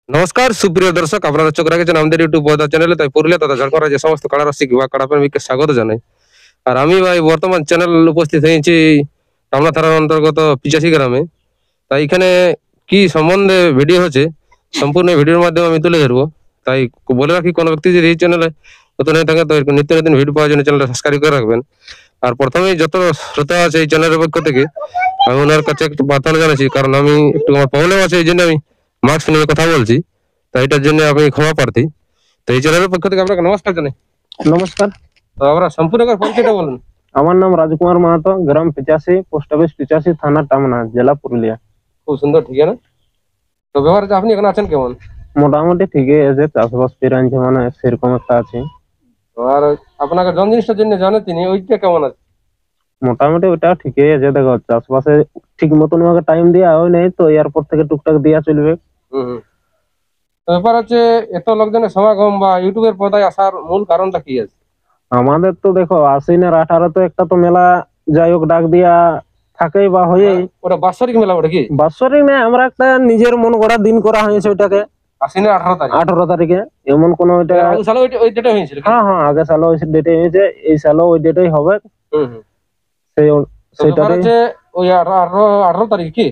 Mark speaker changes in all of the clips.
Speaker 1: নমস্কার সুপ্রিয় দর্শক, আপনারা চোখ রাখেছেন আমাদের ইউটিউব বদা চ্যানেলে। তাই পুরুলিয়া তথা ঝাড়খণ্ড রাজ্যের সমস্ত কাড়া রসিক বা কাড়া প্রেমিককে স্বাগত জানাই। আর আমি ভাই বর্তমান চ্যানেল উপস্থিত হয়েছি টামনা থানার অন্তর্গত 85 গ্রামে। তাই এখানে কি সম্বন্ধে ভিডিও হচ্ছে সম্পূর্ণ ভিডিওর মাধ্যমে আমি তুলে ধরবো। তাই বলে রাখি, কোনো ব্যক্তি যদি এই চ্যানেলে নতুন হয়ে থাকে তো এরকম নিত্য নতুন ভিডিও পাওয়ার জন্য চ্যানেলটা সাবস্ক্রাইব করে রাখবেন। আর প্রথমেই যত শ্রোতা আছে এই চ্যানেলের পক্ষ থেকে আমি ওনার কাছে একটু প্রার্থনা জানাচ্ছি, কারণ আমি একটু আমার প্রবলেম আছে, এই জন্য আমি মাস্ক নিয়ে কথা বলছি। তাই এটার জন্য আমি ক্ষমা প্রার্থী। তো এই চ্যানেলের পক্ষ থেকে আপনাকে নমস্কার জানাই।
Speaker 2: নমস্কার।
Speaker 1: তো আমরা সম্পূর্ণ করে পরিচয়টা বলুন।
Speaker 2: আমার নাম রাজকুমার মাহাতো, গ্রাম 85, পোস্ট অফিস 85, থানা টামনা, জেলা পুরুলিয়া।
Speaker 1: খুব সুন্দর ঠিকানা। তো ব্যবহার আপনি এখন আছেন কেমন?
Speaker 2: মোটামুটি ঠিকই আছে, চাষবাস পেরানছে, মানে সেরকম একটা আছে।
Speaker 1: আর আপনাকে জন জিনিসটার জন্য জানে তিনি, ওইটা কেমন আছে?
Speaker 2: মোটামুটি ওটা ঠিকই আছে। দেখো, চাষবাসে ঠিক মতন ভাবে টাইম দেওয়া হয় নাই, তো এরপর থেকে টুকটাক দেওয়া চলবে।
Speaker 1: তো ব্যাপার হচ্ছে, এত লোকজনের সমাগম বা ইউটিউবের পর্দায় আসার মূল কারণটা কি আছে?
Speaker 2: আমাদের তো দেখো, আশ্বিনের 18 তো একটা তো মেলা যাই হোক ডাক দিয়া থাকেই বা হয়েই।
Speaker 1: ওটা বাৎসরিক মেলা ওটা কি?
Speaker 2: বাৎসরিক নেই, আমরা একটা নিজের মন গড়া দিন করা হয়েছে ওইটাকে।
Speaker 1: আশ্বিনের 18 তারিখ।
Speaker 2: 18 তারিখে এমন কোন ওইটা।
Speaker 1: আগের সালে ওই ডেটে হয়েছিল কি?
Speaker 2: হ্যাঁ হ্যাঁ, আগে সালে ওই ডেটে হয়েছে, এই সালে ওই ডেটেই হবে। সেই
Speaker 1: তো ব্যাপার হচ্ছে ওই 18 তারিখ কি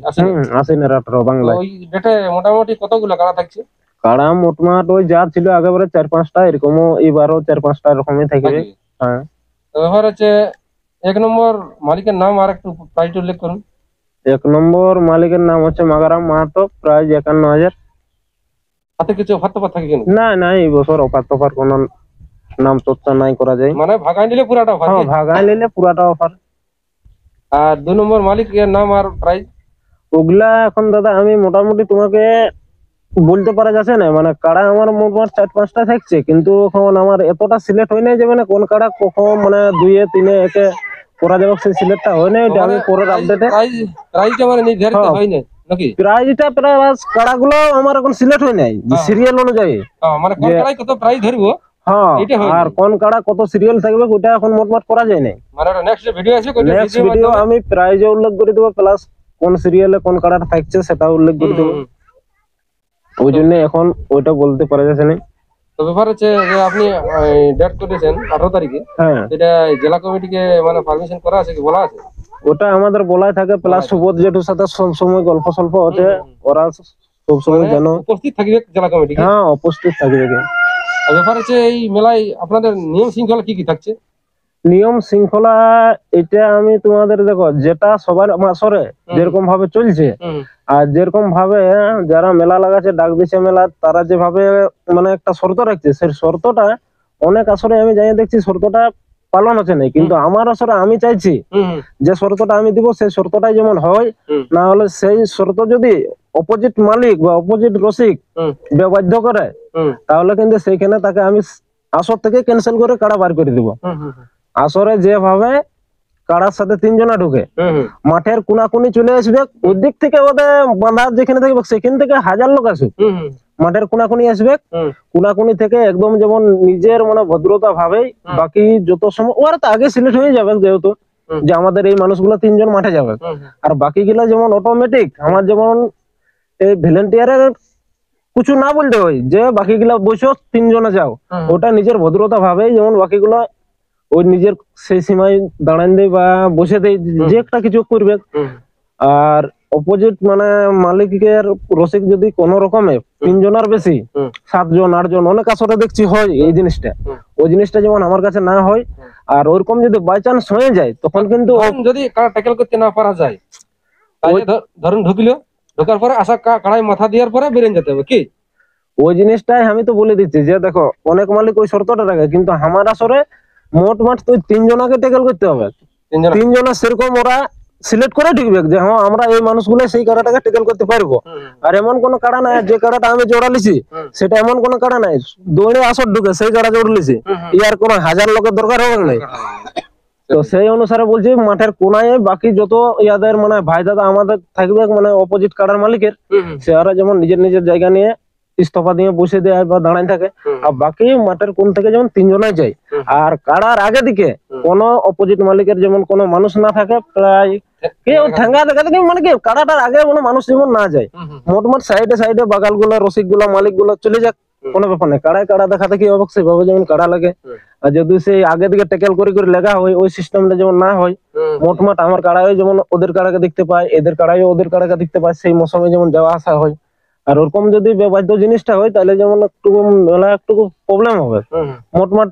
Speaker 2: আশ্বিনের 18 বাংলা।
Speaker 1: ওই ডেটে মোটামুটি কতগুলো কাড়া থাকছে?
Speaker 2: কাড়া মোটমাট ওই যা ছিল আগেবারে 4-5টা, এরকমও এবারও 4-5টা এরকমই থাকবে। হ্যাঁ।
Speaker 1: তো ব্যাপার হচ্ছে, 1 নম্বর মালিকের নাম আর একটু প্রাইস উল্লেখ করুন।
Speaker 2: 1 নম্বর মালিকের নাম হচ্ছে মাগারাম মাহাতো, প্রাইস 51,000।
Speaker 1: হাতে কিছু অফার টফার থাকে কিনা?
Speaker 2: না না, এই বছর অফার টফার কোন নাম চর্চা নাই করা যায়।
Speaker 1: মানে ভাগাই নিলে পুরাটা অফার?
Speaker 2: হ্যাঁ, ভাগাই নিলে পুরাটা অফার।
Speaker 1: আর 2 নম্বর মালিকের নাম আর প্রাইস?
Speaker 2: ওগুলা এখন দাদা আমি মোটামুটি তোমাকে বলতে পারা যাচ্ছে না, মানে কাড়া আমার মোটমাট 4-5টা থাকছে, কিন্তু এখন আমার এতটা সিলেক্ট হয় নাই যে মানে কোন কাড়া কখন মানে 2-এ 3-এ একে করা যাবে, সেই সিলেক্টটা হয় নাই। এটা আমি পরের আপডেটে
Speaker 1: প্রাইসটা মানে নির্ধারিত হয় না নাকি?
Speaker 2: প্রাইসটা প্রায় কাড়াগুলো আমার এখন সিলেক্ট হয় নাই সিরিয়াল অনুযায়ী।
Speaker 1: মানে কোন কাড়ায় কত প্রাইস ধরবো,
Speaker 2: হ্যাঁ, আর কোন কাড়া কত সিরিয়াল থাকবে ওটা এখন মোটমাট করা যায় নাই।
Speaker 1: মানে নেক্সট ভিডিও আছে,
Speaker 2: নেক্সট ভিডিও আমি প্রাইজও উল্লেখ করে দেবো, প্লাস কোন সিরিয়ালে কোন কাড়াটা থাকছে সেটা উল্লেখ করে দেবো। ওই জন্য এখন ওইটা বলতে পারা যাচ্ছে না।
Speaker 1: তো ব্যাপার হচ্ছে যে আপনি ডেট করেছেন 18 তারিখে,
Speaker 2: হ্যাঁ,
Speaker 1: এটা জেলা কমিটিকে মানে পারমিশন করা আছে কি বলা আছে?
Speaker 2: ওটা আমাদের বলাই থাকে, প্লাস সুবোধ জেঠুর সাথে সব সময় গল্প সল্প হচ্ছে, ওরা সব সময় যেন
Speaker 1: উপস্থিত থাকবে জেলা কমিটি।
Speaker 2: হ্যাঁ, উপস্থিত থাকবে।
Speaker 1: ব্যাপার হচ্ছে, এই মেলায় আপনাদের নিয়ম শৃঙ্খলা কি কি থাকছে?
Speaker 2: নিয়ম শৃঙ্খলা এটা আমি তোমাদের দেখো, যেটা সবার মাসরে যেরকম ভাবে চলছে, আর যেরকম ভাবে যারা মেলা লাগাচ্ছে ডাক দিচ্ছে মেলা, তারা যেভাবে মানে একটা শর্ত রাখছে, সেই শর্তটা অনেক আসরে আমি জানিয়ে দেখছি শর্তটা পালন হচ্ছে না। কিন্তু আমার আসরে আমি চাইছি যে শর্তটা আমি দিব, সেই শর্তটাই যেমন হয়, না হলে সেই শর্ত যদি অপোজিট মালিক বা অপোজিট রসিক বাধ্য করে, তাহলে কিন্তু সেইখানে তাকে আমি আসর থেকে ক্যান্সেল করে কাড়া বার করে দিব। আসরে যেভাবে কাড়ার সাথে 3 জনা ঢুকে মাঠের কোনাকুনি চলে আসবে, ওই দিক থেকে ওদের বাঁধা যেখানে থাকবে সেখান থেকে 1000 লোক আসবে, মাঠের কোনাকুনি আসবে। কোনাকুনি থেকে একদম যেমন নিজের মানে ভদ্রতা ভাবে, বাকি যত সময় ওরা তো আগে সিলেক্ট হয়ে যাবে, যেহেতু যে আমাদের এই মানুষগুলো 3 জন মাঠে যাবে। আর বাকি গুলা যেমন অটোমেটিক, আমার যেমন এই ভলেন্টিয়ারের কিছু না বলতে হয় যে বাকি গুলা বসো 3 জনে যাও, ওটা নিজের ভদ্রতা ভাবে যেমন বাকিগুলো ওই নিজের সেই সীমায় দাঁড়ান দেয় বা বসে দেয়, যে একটা কিছু করবে। আর অপোজিট মানে মালিকের রসিক যদি কোন রকমে 3 জনের বেশি 7 জন 8 জন অনেক আসরে দেখছি হয় এই জিনিসটা, ওই জিনিসটা যেমন আমার কাছে না হয়। আর ওরকম যদি বাই চান্স হয়ে যায়, তখন কিন্তু
Speaker 1: যদি ট্যাকেল করতে না পারা যায়, ধরুন ঢোকার পরে আসা কাড়াই মাথা দেওয়ার পরে বেরিয়ে যেতে হবে কি?
Speaker 2: ওই জিনিসটাই আমি তো বলে দিচ্ছি যে দেখো, অনেক মালিক ওই শর্তটা রাখে, কিন্তু আমার আসরে মোটমাট তুই 3 জনাকে ট্যাকেল করতে হবে। 3 জনা সেরকম ওরা সিলেক্ট করে ঢুকবে যে হ্যাঁ আমরা এই মানুষগুলো সেই কাড়াটাকে ট্যাকেল করতে পারবো। আর এমন কোন কাড়া নাই যে কাড়াটা আমি জোড়ালিছি সেটা এমন কোন কাড়া নাই দৌড়ে আসর ঢুকে সেই কাড়া জোড়ালিছি, ইয়ার কোন 1000 লোকের দরকার হবে নাই। তো সেই অনুসারে বলছি মাঠের কোনায় বাকি যত ইয়াদের মানে ভাই দাদা আমাদের থাকবে, মানে অপোজিট কাড়ার মালিকের, সেরা যেমন নিজের নিজের জায়গা নিয়ে ইস্তফা দিয়ে বসে দেয় বা দাঁড়ায় থাকে। আর বাকি মাঠের কোন থেকে যেমন 3 জনাই যায়। আর কাড়ার আগে দিকে কোন অপোজিট মালিকের যেমন কোন মানুষ না থাকে, প্রায় কেউ ঠেঙ্গা দেখাতে কি মানে কি কাড়াটার আগে মানে মানুষ যেমন না যায়, মোটমাট সাইডে সাইডে বাগাল গুলা রসিক গুলা মালিক গুলা চলে যাক, কোনো ব্যাপার নেই। কাড়ায় কাড়া দেখাতে কি হবে সেভাবে যেমন কাড়া লাগে, আর যদি সেই আগে দিকে টেকেল করে করে লেগা হয় ওই সিস্টেমটা যেমন না হয়, মোটমাট আমার কাড়ায় যেমন ওদের কাড়াকে দেখতে পায়, এদের কাড়ায় ওদের কাড়াকে দেখতে পায়, সেই মৌসুমে যেমন যাওয়া আসা হয়। আর ওরকম যদি বাদ্য জিনিসটা হয় তাহলে যেমন একটু মেলা একটু প্রবলেম হবে। মোটমাট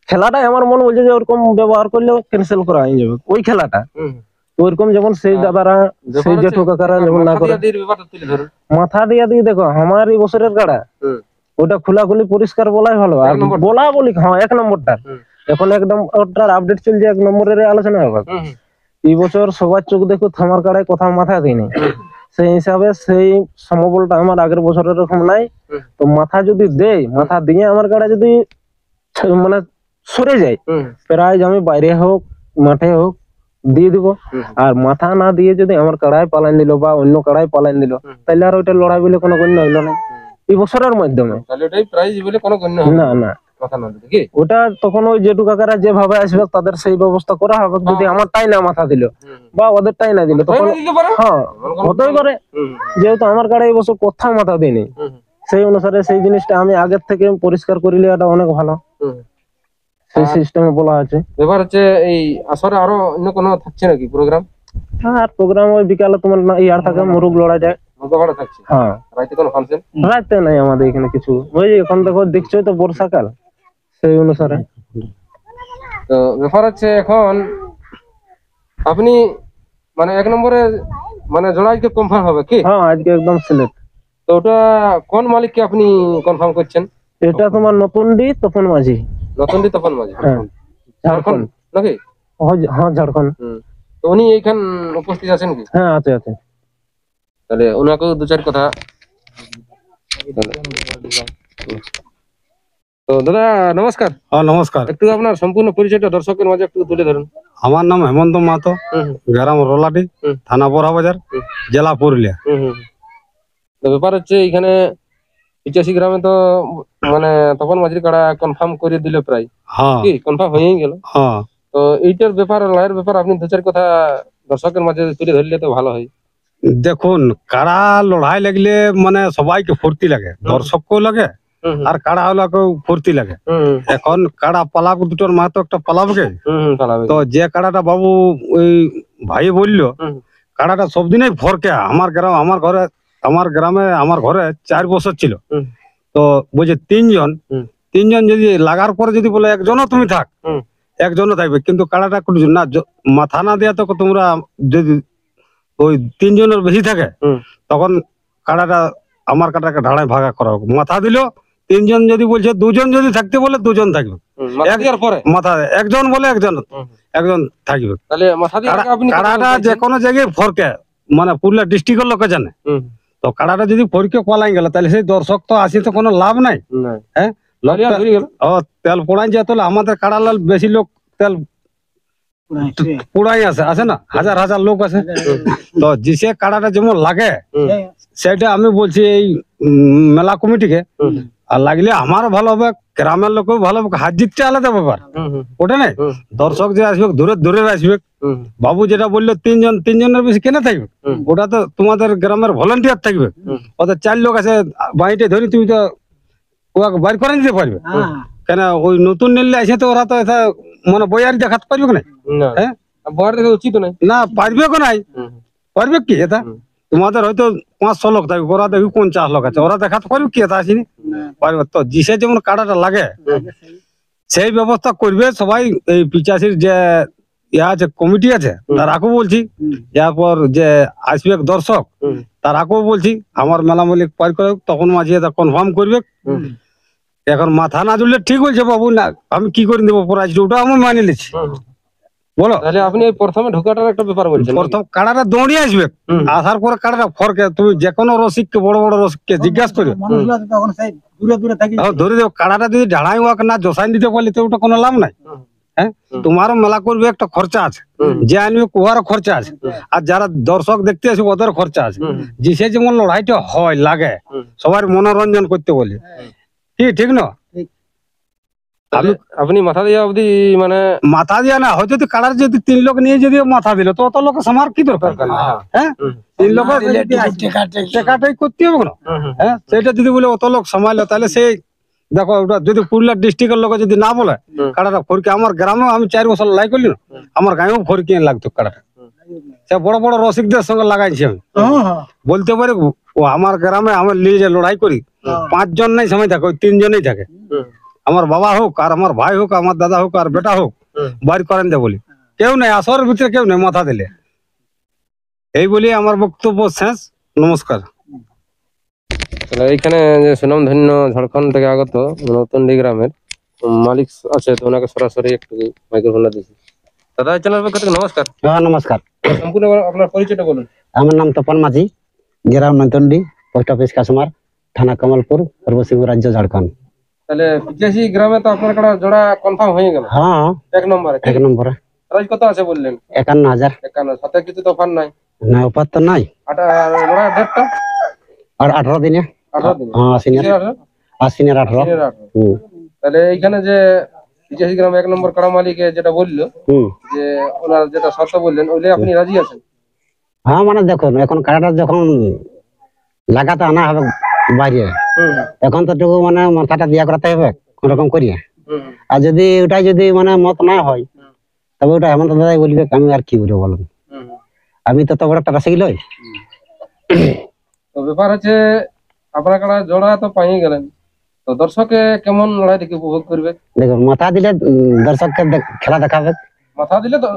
Speaker 2: খেলাটাই আমার মনে বলছে যে ওরকম ব্যবহার করলে ক্যান্সেল করা হয়ে যাবে ওই খেলাটা। ওইরকম যেমন সেই দাদারা সেই জেঠু কাকারা যেমন না করে মাথা দিয়ে দিয়ে দেখো আমার এই বছরের কাড়া ওটা খোলাখুলি পরিষ্কার বলাই ভালো। আর বলা বলি হ্যাঁ 1 নম্বরটা এখন একদম ওটার আপডেট চলছে, 1 নম্বরের আলোচনা হবে। এই বছর সবার চোখ দেখো থামার কাড়ায় কোথাও মাথা দিইনি, সেই হিসাবে সেই সমবলটা আমার আগের বছরের এরকম নাই। তো মাথা যদি দেয়, মাথা দিয়ে আমার কাড়া যদি মানে সরে যায়, প্রাইজ আমি বাইরে হোক মাঠে হোক দিয়ে দিব। আর মাথা না দিয়ে যদি আমার কাড়াই পালান দিল বা অন্য কাড়াই পালান দিল, তাহলে আর ওইটা লড়াই বলে কোনো গণ্য হইলো না এই বছরের মাধ্যমে। না না ওটা তখন ওই জেঠু কাকারা যেভাবে আসবে তাদের সেই ব্যবস্থা করা হবে। যদি আমারটাই না মাথা দিল বা ওদেরটাই না দিল তখন হ্যাঁ হতেই পারে, যেহেতু আমার কাড়াই এই বছর কোথাও মাথা দিইনি, সেই অনুসারে সেই জিনিসটা আমি আগের থেকে পরিষ্কার করিলে এটা অনেক ভালো, সেই সিস্টেমে বলা আছে।
Speaker 1: ব্যাপার হচ্ছে এই আসরে আরো অন্য কোনো থাকছে নাকি প্রোগ্রাম?
Speaker 2: আর প্রোগ্রাম ওই বিকালে তোমার ইয়ার থাকে মুরুগ লড়াই যায়।
Speaker 1: থাকছে
Speaker 2: হ্যাঁ
Speaker 1: রাইতে কোনো ফাংশন?
Speaker 2: রাতে নাই আমাদের এখানে কিছু, ওই যে এখন দেখো দেখছো তো বর্ষাকাল সেই অনুসারে।
Speaker 1: তো ব্যাপার হচ্ছে এখন আপনি মানে 1 নম্বরে মানে জোড়াইকে কনফার্ম হবে কি?
Speaker 2: হ্যাঁ আজকে একদম সিলেক্ট।
Speaker 1: তো ওটা কোন মালিককে আপনি কনফার্ম করছেন?
Speaker 2: এটা তোমার নতুনডি তপন মাঝি।
Speaker 1: নতুনডি তপন মাঝি
Speaker 2: ঝাড়খণ্ড
Speaker 1: নাকি?
Speaker 2: হ্যাঁ ঝাড়খণ্ড।
Speaker 1: তো উনি এইখান উপস্থিত আছেন কি?
Speaker 2: হ্যাঁ আছে আছে।
Speaker 1: তাহলে ওনাকেও 2-4 কথা। তো দাদা নমস্কার।
Speaker 3: হ্যাঁ নমস্কার।
Speaker 1: একটু আপনার সম্পূর্ণ পরিচয়টা দর্শকের মাঝে একটু তুলে ধরুন।
Speaker 3: আমার নাম হেমন্ত মাহাতো, গ্রাম রোলাটি, থানা বড়াবাজার, জেলা পুরুলিয়া।
Speaker 1: তো ব্যাপার হচ্ছে এখানে 85 গ্রামে তো মানে তপন মাঝির কাড়া কনফার্ম করে দিল প্রায়,
Speaker 3: হ্যাঁ
Speaker 1: কি কনফার্ম হয়েই গেল।
Speaker 3: হ্যাঁ
Speaker 1: তো এইটার ব্যাপার লড়াইয়ের ব্যাপার আপনি 2-4 কথা দর্শকের মাঝে তুলে ধরলে তো ভালো হয়।
Speaker 3: দেখুন কাড়া লড়াই লাগলে মানে সবাইকে ফুর্তি লাগে, দর্শককেও লাগে আর কাড়া হলাকেও ফুর্তি লাগে। এখন কাড়া পালাব দুটোর মাহাতো একটা পালাবকে, তো যে কাড়াটা বাবু ওই ভাই বললো কাড়াটা সবদিনই ফরকে আমার গ্রাম আমার গ্রামে আমার ঘরে 4 বছর ছিল। তো বলছে 3 জন যদি লাগার পরে যদি বলে একজনও তুমি থাক, একজনও থাকবে, কিন্তু কাড়াটা না মাথা না দেয়া তো তোমরা যদি ওই 3 জনের বেশি থাকে তখন কাড়াটা আমার কাড়াটাকে ঢাড়ায় ভাগা করা হোক। মাথা দিল 3 জন যদি বলছে 2 জন যদি থাকতে বলে 2 জন থাকবে, মাথা একজন বলে একজন থাকবে। কাড়াটা যে কোনো জায়গায় ফরকে মানে পুরুলিয়া ডিস্ট্রিক্টের লোকে জানে। তো কাড়াটা যদি ফরকে কলাই গেল তাহলে সেই দর্শক তো আসি তো কোনো লাভ নাই। হ্যাঁ তেল পোড়াই যায়, তাহলে আমাদের কাড়ালাল বেশি লোক তেল পুরাই আসে না, হাজার হাজার লোক আছে। তো যে কাড়াটা যেমন লাগে সেটা আমি বলছি এই মেলা কমিটিকে, আর লাগলে আমারও ভালো হবে, গ্রামের লোকেও ভালো হবে। হাত জিতটা আলাদা ব্যাপার, ওটা নেই। দর্শক যে আসবে দূরে দূরে আসবে। বাবু যেটা বললো 3 জনের বেশি কেন থাকবে, ওটা তো তোমাদের গ্রামের ভলেন্টিয়ার থাকবে। ওদের 4 লোক আছে বাড়িতে ধরি, তুমি তো ওকে বাইর করে দিতে পারবে কেন? ওই নতুন নিলে আসে তো ওরা তো মানে বইয়ারি দেখাতে পারবে না। হ্যাঁ
Speaker 1: উচিত
Speaker 3: না পারবে নাই, পারবে কি এটা? তোমাদের হয়তো 500 লোক থাকবে, ওরা দেখবি 50 লোক আছে, ওরা দেখাতে পারবে কি এটা আসেনি পারবে। তো জিসে যেমন কাড়াটা লাগে সেই ব্যবস্থা করবে সবাই। এই 85 যে ইয়া আছে কমিটি আছে তারাকেও বলছি, এরপর যে আসবে দর্শক তারাকেও বলছি আমার মেলা মালিক পার করে তখন মাঝে এটা কনফার্ম করবে। এখন মাথা না জুড়লে ঠিক বলছে বাবু, না আমি কি করে দেবো প্রাইজ, ওটা আমি মানি নিচ্ছি। বলো
Speaker 1: তাহলে আপনি প্রথমে ঢোকাটার একটা ব্যাপার বলছেন।
Speaker 3: প্রথম কাড়াটা দৌড়িয়ে আসবে, আসার পরে কাড়াটা ফরকে তুমি যে কোনো রসিককে বড় বড় রসিককে জিজ্ঞাসা করবে, ধরে দেবো। কাড়াটা যদি ঢাড়াই হোক না জসাইন দিতে পারলে তো ওটা কোনো লাভ নাই। হ্যাঁ তোমারও মেলা করবে একটা খরচা আছে, যে আনবে কুয়ারও খরচা আছে, আর যারা দর্শক দেখতে আসবে ওদের খরচা আছে। যে সে যেমন লড়াইটা হয় লাগে সবার মনোরঞ্জন করতে বলে, কি ঠিক না?
Speaker 1: আপনি মাথা দিয়ে অবধি মানে
Speaker 3: মাথা দিয়া না হয়তো যদি কাড়ার যদি 3 লোক নিয়ে যদি মাথা দিল তো অত লোক আমার কি দরকার? হ্যাঁ 3 লোক টেকাটাই করতে হবে না। হ্যাঁ সেটা যদি বলে অত লোক সামাইলো তাহলে সেই দেখো ওটা যদি পুরুলিয়া ডিস্ট্রিক্টের লোক যদি না বলে কাড়াটা ফরকি আমার গ্রামেও আমি 4 বছর লাই করলি না, আমার গাঁয়েও ফরকি লাগতো কাড়াটা। সে বড় বড় রসিকদের সঙ্গে লাগাইছি আমি, বলতে পারি ও আমার গ্রামে আমার নিয়ে যে লড়াই করি 5 জন নাই সময় থাকে, ওই 3 জনেই থাকে। আমার বাবা হোক আর আমার ভাই হোক আমার দাদা হোক আর বেটা হোক বাইর করেন দে বলি, কেউ নেই আসরের ভিতরে কেউ নেই মাথা দিলে। এই বলি আমার বক্তব্য শেষ, নমস্কার।
Speaker 1: তাহলে এইখানে যে সুনামধন্য ঝাড়খণ্ড থেকে আগত নতুনডি গ্রামের মালিক আছে, তো ওনাকে সরাসরি একটু মাইক্রোফোনটা দিচ্ছি। দাদা চ্যানেল পক্ষ থেকে নমস্কার।
Speaker 4: হ্যাঁ নমস্কার,
Speaker 1: সম্পূর্ণ আপনার পরিচয়টা বলুন।
Speaker 4: আমার নাম তপন মাঝি, গ্রাম নৈতন্ডি, পোস্ট অফিস কাশমার, থানা কমলপুর, পূর্ব সিংভূম রাজ্য, ঝাড়খণ্ড।
Speaker 1: তাহলে 85 গ্রামে তো আপনার কাড়া জোড়া কনফার্ম হয়ে গেল।
Speaker 4: হ্যাঁ
Speaker 1: 1 নম্বরে
Speaker 4: 1 নম্বরে
Speaker 1: প্রাইস কত আছে বললেন?
Speaker 4: 51,000।
Speaker 1: 51, সাথে কিছু তো অফার নাই?
Speaker 4: না অফার তো নাই।
Speaker 1: জোড়া ডেটটা
Speaker 4: আর 18 দিনে।
Speaker 1: 18 দিন।
Speaker 4: হ্যাঁ আশ্বিনের 18।
Speaker 1: তাহলে এইখানে যে 85 গ্রাম 1 নম্বর কাড়া মালিকে যেটা বললো যে ওনার যেটা শর্ত বললেন ওইলে আপনি রাজি আছেন?
Speaker 4: হ্যাঁ মানে দেখুন এখন কাড়াটা যখন লাগাতে আনা হবে বাইরে, এখন তো একটু মানে মাথাটা দিয়া করাতে হবে কোন রকম করিয়ে। আর যদি ওটাই যদি মানে মত না হয় তবে ওটা হেমন্ত দাদাই বলবে, আমি আর কি বলবো বলুন, আমি তো বড় একটা রাশি লই।
Speaker 1: তো ব্যাপার হচ্ছে আপনার কাড়া জোড়া তো পাই গেলেন, তো দর্শকে কেমন লড়াই দেখে উপভোগ করবে?
Speaker 4: দেখুন মাথা দিলে দর্শককে খেলা দেখাবে,
Speaker 1: মাথা দিলে তো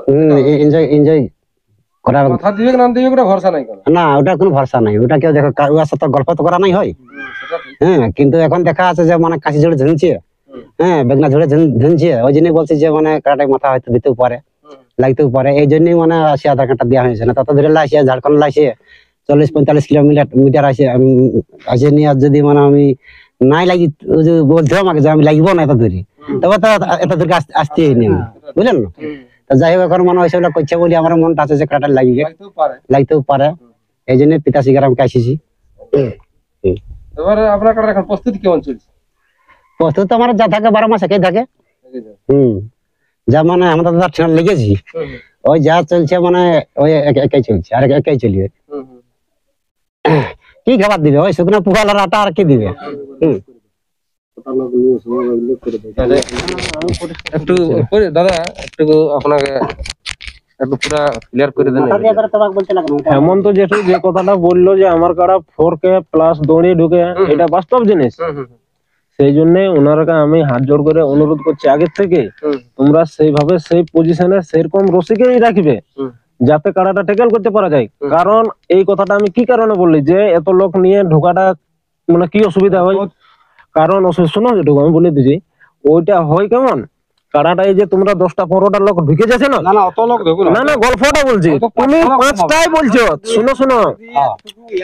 Speaker 4: এনজয় করাবে।
Speaker 1: মাথা দিবে না দিবে ওটা ভরসা নাই কোনো।
Speaker 4: না ওটা কোনো ভরসা নাই, ওটা কেউ দেখো ওর সাথে গল্প তো করা নাই হয়। হ্যাঁ কিন্তু এখন দেখা আছে যে মানে কাশি ঝুড়ে ঝুনছে, হ্যাঁ বেগনা ঝুড়ে ঝুনছে, ওই জন্যই বলছি যে মানে কাটাটাই মাথা হয়তো দিতেও পারে, লাগতেও পারে। এই জন্যই মানে আসি আধার কার্ডটা দেওয়া হয়েছে, না তত দূরে লাইছে ঝাড়খণ্ড লাইছে 40-45 কিলোমিটার আসে নিয়ে। আর যদি মানে আমি নাই লাগি বলতে আমাকে যে আমি লাগবো না এত দূরে, তবে তো এত দূরে আসতেই নেই, বুঝলেন না? তো যাই হোক এখন মানে ওইসব করছে বলি আমার মনটা আছে যে কাটা লাগতেও পারে, এই জন্য 85 গ্রামকে আসিছি।
Speaker 1: এবারে আপনার কাটার এখন প্রস্তুতি কেমন চলছে?
Speaker 4: প্রস্তুত আমার যা থাকে 12 মাস একাই থাকে। যা মানে আমাদের দাদা ঠেলা লেগেছি ওই যা চলছে মানে ওই একাই চলছে আর একাই চলবে। কি খাবার দিবে ওই শুকনো পুয়ালার আটা আর কি দিবে।
Speaker 1: একটু দাদা একটু আপনাকে একটু পুরা ক্লিয়ার করে দেন।
Speaker 2: হেমন্ত জেঠু যে কথাটা বললো যে আমার কাড়া 4K প্লাস দড়ি ঢুকে, এটা বাস্তব জিনিস। সেই জন্য ওনারকে আমি হাত জোড় করে অনুরোধ করছি আগের থেকে তোমরা সেইভাবে সেই পজিশনে সেরকম রসিকেই রাখবে যাতে কাড়াটা ট্যাকেল করতে পারা যায়। কারণ এই কথাটা আমি কি কারণে বললি যে এত লোক নিয়ে ঢোকাটা মানে কি অসুবিধা হয়, কারণ শোনো যেটুকু আমি বলে দিচ্ছি ওইটা হয় কেমন, কাড়াটা এই যে তোমরা 10টা-15টা লোক ঢুকে যাচ্ছে না,
Speaker 3: না অত লোক দেখো
Speaker 2: না গল্পটা বলছি, তুমি 5টাই বলছো, শুনো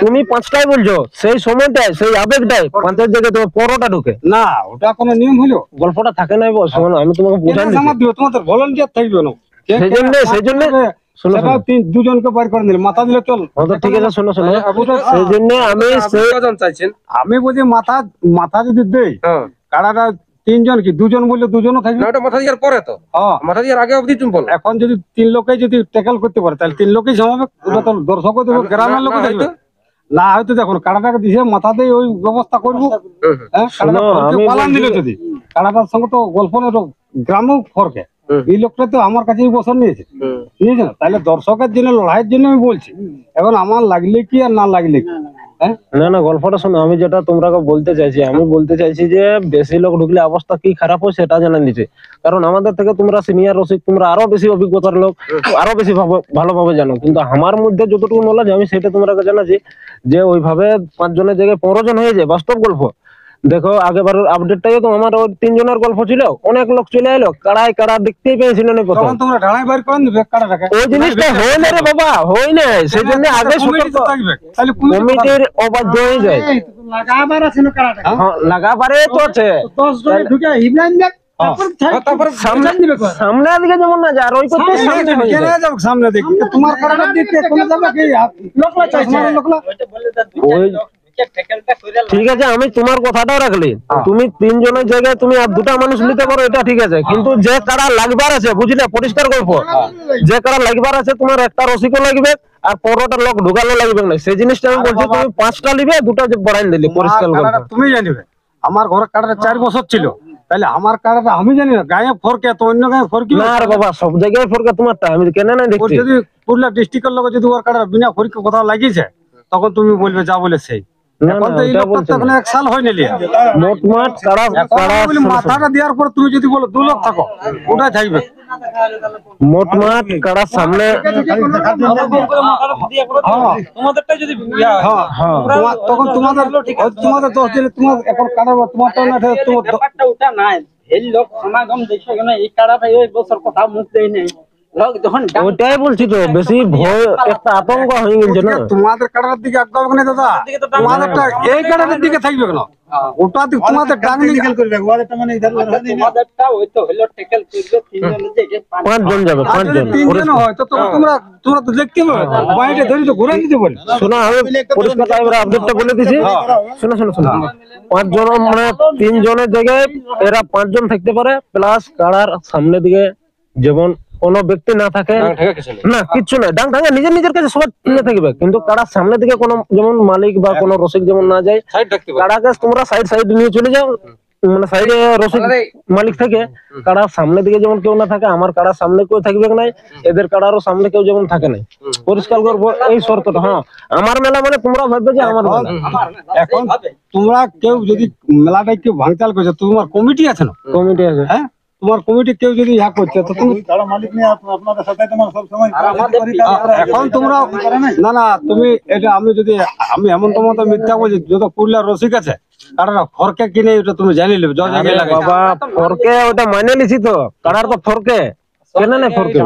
Speaker 2: তুমি 5টাই বলছো, সেই সময়টাই সেই আবেগটাই 5এর জায়গায় তোমার 15টা ঢুকে
Speaker 3: না, ওটা কোনো নিয়ম হলো
Speaker 2: গল্পটা থাকে না। শোনো আমি তোমাকে বোঝান
Speaker 3: তোমাদের ভলান্টিয়ার থাকবে না,
Speaker 2: সেই জন্য শোনো
Speaker 3: দুজনকে বাইর করে দিলে মাথা দিলে চল।
Speaker 2: ঠিক আছে শোনো সেই জন্য
Speaker 3: আমি বলছি মাথা যদি দেই কাড়াটা 3 জন কি 2 জন বললে 2 জনও থাকবে।
Speaker 1: ওটা মাথা দিয়ার পরে তো মাথা দিয়ার আগে অবধি তুমি বলো।
Speaker 3: এখন যদি 3 লোকেই যদি ট্যাকেল করতে পারে তাহলে 3 লোকেই সমাবে, ওটা তো দর্শকও দেবে, গ্রামের লোকও দেখবে। না হয়তো দেখুন কাড়াটাকে দিয়ে মাথা দিয়ে ওই ব্যবস্থা করবো। পালান দিল যদি কাড়াটার সঙ্গে তো গল্প গ্রামেও ফরকে, এই লোকটা তো আমার কাছেই বছর নিয়েছে না, তাহলে দর্শকের জন্য লড়াইয়ের জন্য আমি বলছি। এখন আমার লাগলে কি আর না লাগলে কি,
Speaker 2: না গল্পটা শোনো, আমি যেটা তোমরা বলতে চাইছি, আমি বলতে চাইছি যে বেশি লোক ঢুকলে অবস্থা কি খারাপ হয় সেটা জানা নিচ্ছে। কারণ আমাদের থেকে তোমরা সিনিয়র রসিক, তোমরা আরো বেশি অভিজ্ঞতার লোক, আরো বেশি ভালোভাবে জানো, কিন্তু আমার মধ্যে যতটুকু নলেজ আমি সেটা তোমরা জানাচ্ছি যে ওইভাবে 5 জনের জায়গায় 15 জন হয়ে যায় বাস্তব গল্প। দেখো আগেবার আপডেটটাই তো আমার ওই 3 জনের গল্প ছিল, অনেক লোক চলে এলো, কাড়া দেখতেই পেয়েছিল না প্রথম।
Speaker 3: তোমরা ঢালাই বাইর করে দিবে কাড়াটাকে,
Speaker 2: ওই জিনিসটা হয় না রে বাবা, হয় না। সেই জন্য আগে সতর্ক কমিটির অবাধ্য হয়ে যায়।
Speaker 3: লাগাবার আছে না কাড়াটা,
Speaker 2: হ্যাঁ লাগাবারে তো আছে
Speaker 3: 10 জন ঢুকে হিবলাইন দেখ, তারপর
Speaker 2: সামনে দিকে যেমন না যা, আর ওই করতে
Speaker 3: সামনে দেখি তোমার কাড়াটা দেখতে কোন যাবে কি লোকলা চাইছে, লোকলা
Speaker 2: ওই ঠিক আছে, আমি তোমার কথাটাও রাখলি। তুমি 3 জনের জায়গায় তুমি আর 2টা মানুষ নিতে পারো, এটা ঠিক আছে, কিন্তু যে কাড়া লাগবার আছে, বুঝলে, পরিষ্কার গল্প, যে কাড়া লাগবার আছে তোমার একটা রসিকও লাগবে আর 15টা লোক ঢুকানো লাগবে না, সেই জিনিসটা আমি বলছি। তুমি 5টা নিবে, 2টা বাড়াই দিলি, পরিষ্কার গল্প।
Speaker 3: তুমি জানিবে আমার ঘরের কাড়াটা 4 বছর ছিল, তাহলে আমার কাড়াটা আমি জানি না, গায়ে ফরকে তো অন্য গায়ে ফরকি
Speaker 2: না রে বাবা, সব জায়গায় ফরকা তোমারটা, আমি কেন না
Speaker 3: ওর
Speaker 2: দেখছি।
Speaker 3: যদি পুরুলিয়া ডিস্ট্রিক্টের লোক যদি ওর কাড়া বিনা ফরকে কোথাও লাগিয়েছে, তখন তুমি বলবে যা বলে সেই।
Speaker 2: না,
Speaker 3: এখন
Speaker 2: না,
Speaker 3: তো এই
Speaker 2: ওটা
Speaker 3: লোকটা
Speaker 2: বলছি
Speaker 3: তো এখন
Speaker 2: না।
Speaker 3: 1 সাল হয় নিলি,
Speaker 2: মোটমাট কাড়া কাড়া
Speaker 3: মাথাটা দেওয়ার পর তুমি যদি বলো 2 লোক থাকো, ওটাই থাকবে।
Speaker 2: মোটমাট কাড়ার সামনে
Speaker 3: তখন তোমাদের তোমাদের 10 দিনে তোমার এখন কাড়া তোমারটা না তোমার
Speaker 5: ব্যাপারটা ওটা নাই, এই লোক সমাগম দেখছো কেন, এই কাড়াটাই ওই বছর কথা মুখ দেয় নেই, লোক যখন
Speaker 2: ওইটাই বলছি তো, বেশি ভয় একটা আতঙ্ক হয়ে গেছে না।
Speaker 3: তোমাদের কাড়ার দিকে আগাবে না দাদা, তোমাদেরটা এই কাড়ার দিকে থাকবে কেন, ওটা দিকে তোমাদের ডাংলি
Speaker 5: তোমাদেরটা ওই তো হলো টেকেল করবে 3 জনের জায়গায়
Speaker 2: 5 জন যাবে, 5 জন।
Speaker 3: 3 জন হয় তো তখন তোমরা তো দেখতে পাবে, বাইরে ধরে তো ঘুরে দিতে বলে।
Speaker 2: শোনো, আমি পরিষ্কার টাইপের আপডেটটা বলে দিছি। শোনো শোনো শোনো, 5 জন মানে 3 জনের জায়গায় এরা 5 জন থাকতে পারে, প্লাস কাড়ার সামনে দিকে যেমন কোনো ব্যক্তি না থাকে, না কিচ্ছু না, ডাং ঢাঙ্গা নিজের নিজের কাছে সবাই তুলে থাকবে, কিন্তু কাড়ার সামনে দিকে কোনো যেমন মালিক বা কোনো রসিক যেমন না যায়, কাড়াকে তোমরা সাইড নিয়ে চলে যাও, মানে সাইডে রসিক মালিক থাকে, কাড়ার সামনে দিকে যেমন কেউ না থাকে, আমার কাড়ার সামনে কেউ থাকবে নাই, এদের কাড়ারও সামনে কেউ যেমন থাকে নাই, পরিষ্কার করবো এই শর্তটা। হ্যাঁ, আমার মেলা মানে তোমরা ভাববে যে আমার মেলা।
Speaker 3: এখন তোমরা কেউ যদি মেলাটাই কেউ ভাঙচাল করছে, তোমার কমিটি আছে না,
Speaker 2: কমিটি আছে,
Speaker 3: হ্যাঁ তোমার কমিটি কেউ যদি ইয়া করছে, তো তুমি এখন তোমরা না না তুমি এটা আমি এমন তোমার তো মিথ্যা বলছি, যত পুরুলিয়ার রসিক আছে কারণ ফরকে কিনে এটা তুমি জানি নেবে, যত জায়গায় লাগে
Speaker 2: বাবা ফরকে ওটা মানে লিছি তো, কাড়ার তো ফরকে কেন না ফরকে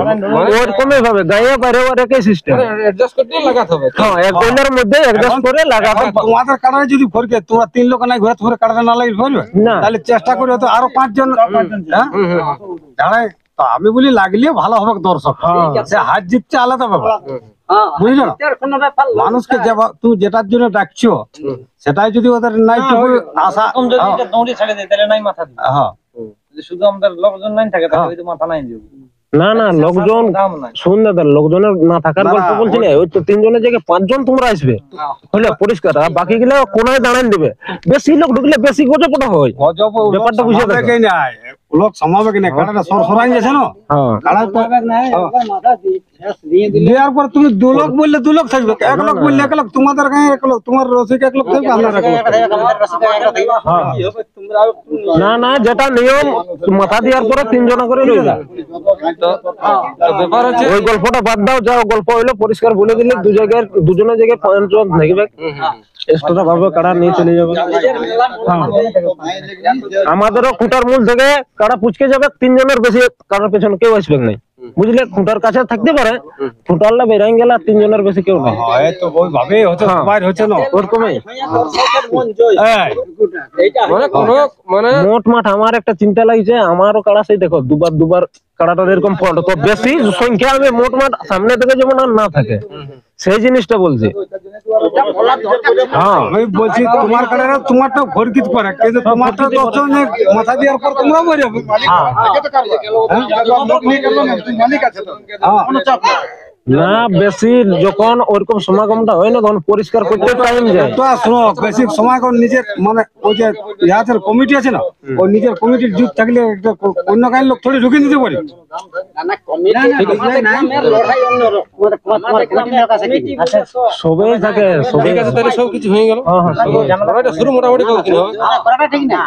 Speaker 2: ওর কমে ভাবে গায়ে বাইরে ওর একই সিস্টেম,
Speaker 1: অ্যাডজাস্ট করতে লাগাতে হবে।
Speaker 2: হ্যাঁ, এক দিনের মধ্যে অ্যাডজাস্ট করে লাগাতে।
Speaker 3: তোমাদের কারণে যদি ফরকে তোমরা 3 লোক নাই ঘুরে তোমার কারণে না লাগবে পারবে
Speaker 2: না।
Speaker 3: তাহলে চেষ্টা করে তো আরো 5 জন, হ্যাঁ দাঁড়ায় তো আমি বলি লাগলে ভালো হবে দর্শক, সে হাত জিতছে আলাদা ব্যাপার, বুঝলো না?
Speaker 5: কোনো ব্যাপার না।
Speaker 3: মানুষকে তুমি যেটার জন্য ডাকছো সেটাই যদি ওদের নাই আশা,
Speaker 5: দৌড়ি ছেড়ে দেয় তাহলে নাই মাথা দিবে,
Speaker 3: হ্যাঁ
Speaker 5: যদি শুধু আমাদের লোকজন নাই থাকে তাহলে হয়তো মাথা নাই দিব।
Speaker 2: না না, লোকজন শুন দাদা, লোকজনের না থাকার গল্প বলছি না, ওই তো 3 জনের জায়গায় 5 জন তোমরা আসবে, হলে পরিষ্কার, আর বাকি গুলো কোনায় দাঁড়ান দিবে, বেশি লোক ঢুকলে বেশি গজপটা হয়,
Speaker 3: গজব
Speaker 2: ব্যাপারটা বুঝে দেখো।
Speaker 3: সমাবেকে নাই লোক সমাবেকে নাই, কারণ সরাই গেছে না,
Speaker 2: হ্যাঁ,
Speaker 3: কারণ
Speaker 5: মাথা দিয়ে দিলে
Speaker 3: দেওয়ার পর তুমি 2 লোক বললে 2 লোক থাকবে, 1 লোক বললে 1 লোক, তোমাদের গায়ে 1 লোক, তোমার রসিক 1 লোক থাকবে, আপনার 1 লোক থাকবে।
Speaker 5: কি হবে তোমরাও
Speaker 2: না না, যেটা নিয়ম মাথা দেওয়ার পরে 3 জনা করে রইবে।
Speaker 1: ব্যাপার হচ্ছে
Speaker 2: ওই গল্পটা বাদ দাও, যাও গল্প হইলো পরিষ্কার বলে দিলে, দুজনের জায়গায় 5 জন থাকবে, এক্সট্রা ভাবে কাড়া নিয়ে চলে যাবে। আমাদেরও খুঁটার মূল থেকে কাড়া পুচকে যাবে, 3 জনের বেশি কাড়ার পেছনে কেউ আসবে নাই, বুঝলে, খুঁটার কাছে থাকতে পারে, খুঁটারলা বেরাই গেল, 3 জনের বেশি কেউ নাই,
Speaker 3: হয় তো ওই ভাবে হচ্ছে, সবাই হচ্ছে না
Speaker 2: ওরকমই।
Speaker 5: মন জয়
Speaker 3: এই,
Speaker 5: এইটা
Speaker 1: মানে কোনো মানে
Speaker 2: মোট মাঠ আমার একটা চিন্তা লাগছে, আমারও কাড়া সেই দেখো দুবার কাড়াটা এরকম ফল্ট, তো বেশি সংখ্যা আমি মোট মাঠ সামনে থেকে যেমন আর না থাকে, সেই জিনিসটা বলছি। হ্যাঁ,
Speaker 3: আমি বলছি তোমার কারণে তোমারটা ভরকিত করে, কিন্তু তোমারটা 10 জন মাথা দেওয়ার পর তোমরা মরে যাবে।
Speaker 2: না বেশি যখন ওরকম সমাগমটা হয় না, তখন পরিষ্কার করতে টাইম যায়।
Speaker 3: তো শোনো, বেশি সময় কোন নিজের মানে ওই যে ইয়াদের কমিটি আছে না, ওই নিজের কমিটির যুগ থাকলে একটা অন্য গায়ের লোক থোড়ি ঢুকে দিতে পারি।
Speaker 5: না কমিটি লড়াই অন্যরকম, তোমার কমিটির লোক আছে কি? আচ্ছা
Speaker 2: সবাই থাকে, সবাই
Speaker 1: ঠিক আছে, তাহলে সব কিছু হয়ে গেল।
Speaker 2: হ্যাঁ,
Speaker 1: লড়াইটা শুরু মোটামুটি কতদিন হবে?
Speaker 5: করাটা ঠিক না।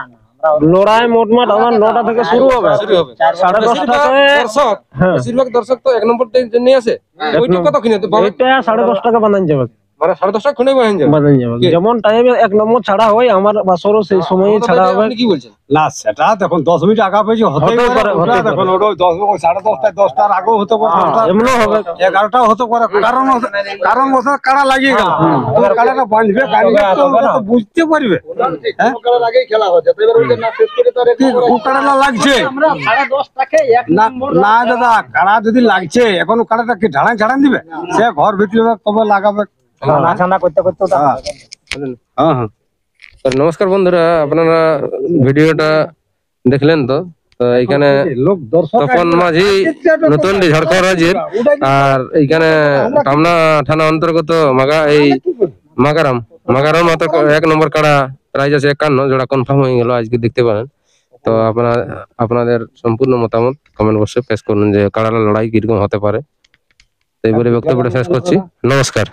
Speaker 2: লড়াই মোটমাট আমার 9টা থেকে শুরু হবে,
Speaker 1: শুরু হবে।
Speaker 2: 10:30টায়।
Speaker 1: দর্শক,
Speaker 2: হ্যাঁ।
Speaker 1: বেশিরভাগ দর্শক তো 1 নম্বর নিয়ে আসে, ওইটা কত কিনে
Speaker 2: এটা 10:30 টাকা বানান যাবে,
Speaker 1: মানে 10:30 খুনে বহেন যাবে।
Speaker 2: বানান যাবে, যেমন টাইমে 1 নম্বর ছাড়া হয়, আমার বাসরও সেই সময় ছাড়া হবে।
Speaker 1: আপনি কি বলছেন?
Speaker 3: না সেটা দেখুন 10 মিনিট আগা পেয়েছি হতেই
Speaker 2: হতেও পারে,
Speaker 3: পারে, ওটা
Speaker 2: হতেই
Speaker 3: দেখুন ওটা 10:30টায় 10টার আগেও হতে পারে,
Speaker 2: এমনও হবে।
Speaker 3: 11টাও হতে পারে, কারণ ওটা কাড়া লাগিয়ে গেল, তুমি কাড়াটা বাঁধবে তো ওটা তো বুঝতে পারবে, হ্যাঁ ও কাড়াটা লাগছে
Speaker 5: আমরা 10:30টাকে 1
Speaker 3: না
Speaker 5: নম্বর
Speaker 3: না দাদা, কাড়া যদি লাগছে এখন কাড়াটা কি ঢাড়ান দিবে, সে ঘর ভিতরে কবে লাগাবে,
Speaker 5: ঠান্ডা করতে করতে
Speaker 3: হ্যাঁ। হ্যাঁ হ্যাঁ
Speaker 1: তো নমস্কার বন্ধুরা, আপনারা ভিডিওটা দেখলেন তো। তো এইখানে তপন মাঝি নতুন ঝাড়খণ্ড রাজ্যের, আর এইখানে টামনা থানা অন্তর্গত মাগারাম অত 1 নম্বর কাড়া প্রাইজ আছে 51 জোড়া, কনফার্ম হয়ে গেল আজকে, দেখতে পারেন। তো আপনাদের সম্পূর্ণ মতামত কমেন্ট বক্সে পেশ করুন যে কাড়ার লড়াই কিরকম হতে পারে। তো এই বলে বক্তব্যটা শেষ করছি, নমস্কার।